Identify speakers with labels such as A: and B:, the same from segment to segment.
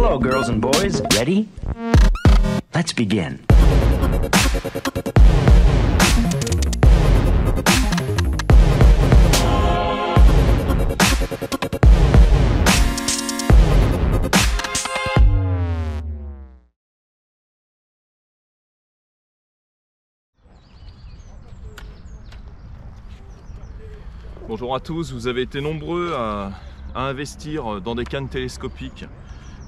A: Hello, girls and boys. Ready? Let's begin.
B: Bonjour à tous, vous avez été nombreux à investir dans des cannes télescopiques,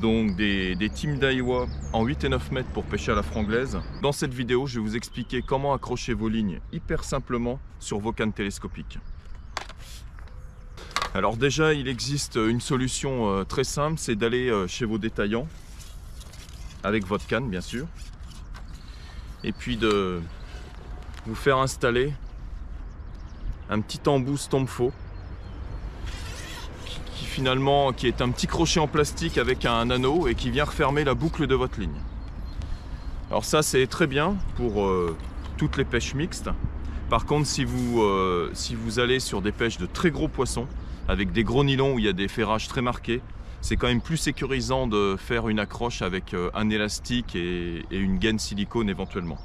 B: donc des Team Daiwa en 8 et 9 mètres pour pêcher à la franglaise. Dans cette vidéo, je vais vous expliquer comment accrocher vos lignes hyper simplement sur vos cannes télescopiques. Alors déjà, il existe une solution très simple, c'est d'aller chez vos détaillants, avec votre canne bien sûr, et puis de vous faire installer un petit embout Stomfo qui est un petit crochet en plastique avec un anneau et qui vient refermer la boucle de votre ligne. Alors ça c'est très bien pour toutes les pêches mixtes. Par contre si vous allez sur des pêches de très gros poissons avec des gros nylons où il y a des ferrages très marqués, c'est quand même plus sécurisant de faire une accroche avec un élastique et une gaine silicone éventuellement.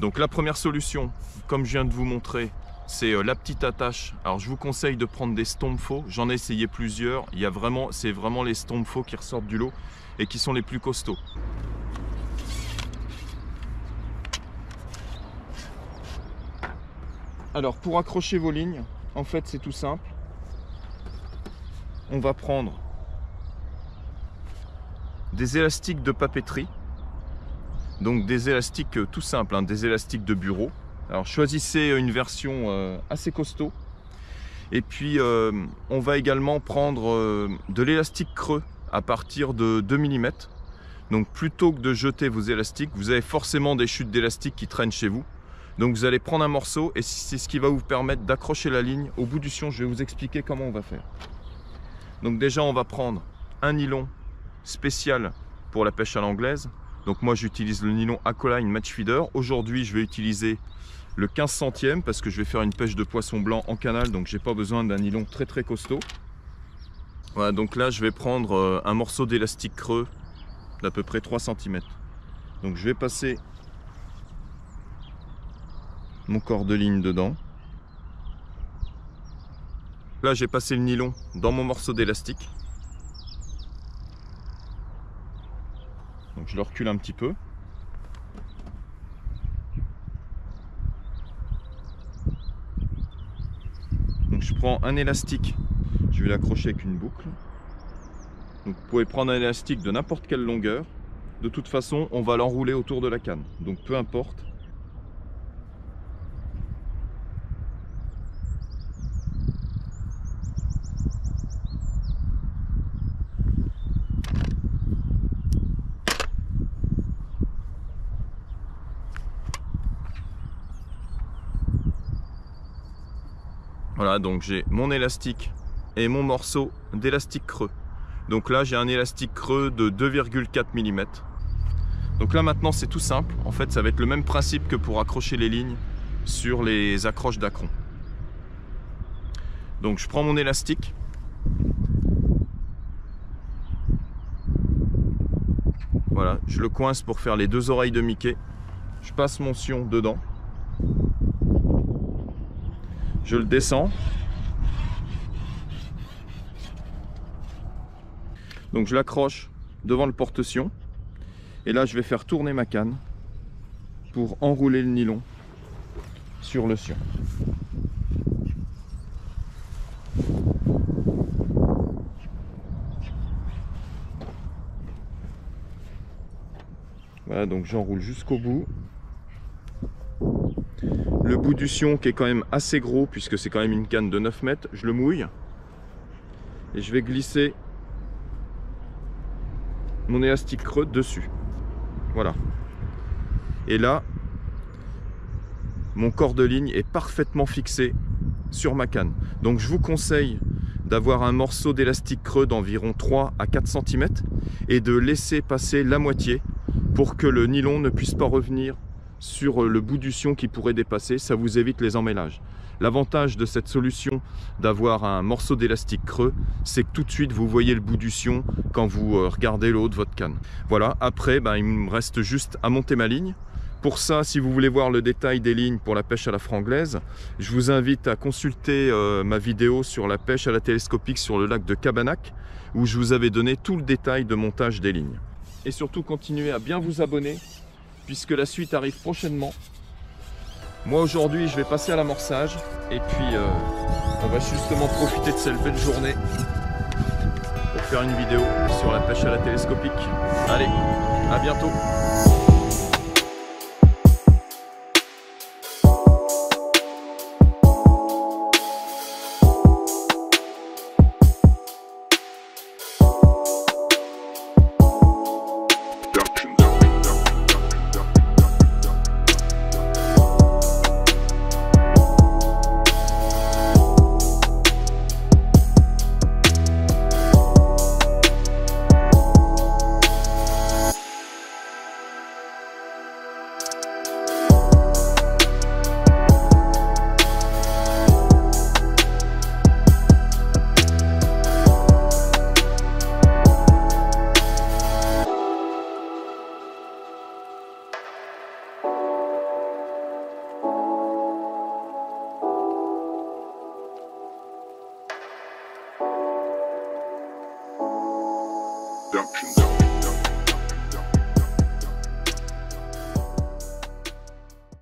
B: Donc la première solution, comme je viens de vous montrer, c'est la petite attache. Alors je vous conseille de prendre des Stomfo, j'en ai essayé plusieurs, c'est vraiment les Stomfo qui ressortent du lot et qui sont les plus costauds. Alors pour accrocher vos lignes, en fait c'est tout simple. On va prendre des élastiques de papeterie, donc des élastiques tout simples, hein, des élastiques de bureau. Alors choisissez une version assez costaud. Et puis on va également prendre de l'élastique creux à partir de 2 mm. Donc plutôt que de jeter vos élastiques, vous avez forcément des chutes d'élastique qui traînent chez vous. Donc vous allez prendre un morceau et c'est ce qui va vous permettre d'accrocher la ligne au bout du sion. Je vais vous expliquer comment on va faire. Donc déjà on va prendre un nylon spécial pour la pêche à l'anglaise. Donc moi j'utilise le nylon Aqualine Match Feeder. Aujourd'hui je vais utiliser le 15 centièmes parce que je vais faire une pêche de poisson blanc en canal, donc j'ai pas besoin d'un nylon très costaud. Voilà, donc là je vais prendre un morceau d'élastique creux d'à peu près 3 cm. Donc je vais passer mon corps de ligne dedans. Là j'ai passé le nylon dans mon morceau d'élastique. Donc je le recule un petit peu. Donc je prends un élastique, je vais l'accrocher avec une boucle. Donc vous pouvez prendre un élastique de n'importe quelle longueur. De toute façon, on va l'enrouler autour de la canne. Donc peu importe. Voilà, donc j'ai mon élastique et mon morceau d'élastique creux. Donc là j'ai un élastique creux de 2,4 mm. Donc là maintenant c'est tout simple. En fait ça va être le même principe que pour accrocher les lignes sur les accroches d'acron. Donc je prends mon élastique. Voilà, je le coince pour faire les deux oreilles de Mickey. Je passe mon sion dedans. Je le descends. Donc je l'accroche devant le porte-sion. Et là je vais faire tourner ma canne pour enrouler le nylon sur le sion. Voilà, donc j'enroule jusqu'au bout. Le bout du sion qui est quand même assez gros puisque c'est quand même une canne de 9 mètres, je le mouille et je vais glisser mon élastique creux dessus. Voilà. Et là, mon corps de ligne est parfaitement fixé sur ma canne. Donc je vous conseille d'avoir un morceau d'élastique creux d'environ 3 à 4 cm et de laisser passer la moitié pour que le nylon ne puisse pas revenir sur le bout du sion qui pourrait dépasser, ça vous évite les emmêlages. L'avantage de cette solution d'avoir un morceau d'élastique creux, c'est que tout de suite vous voyez le bout du sion quand vous regardez le haut de votre canne. Voilà, après il me reste juste à monter ma ligne. Pour ça, si vous voulez voir le détail des lignes pour la pêche à la franglaise, je vous invite à consulter ma vidéo sur la pêche à la télescopique sur le lac de Cabanac, où je vous avais donné tout le détail de montage des lignes. Et surtout, continuez à bien vous abonner, puisque la suite arrive prochainement. Moi aujourd'hui je vais passer à l'amorçage et puis on va justement profiter de cette belle journée pour faire une vidéo sur la pêche à la télescopique. Allez, à bientôt.
C: Production.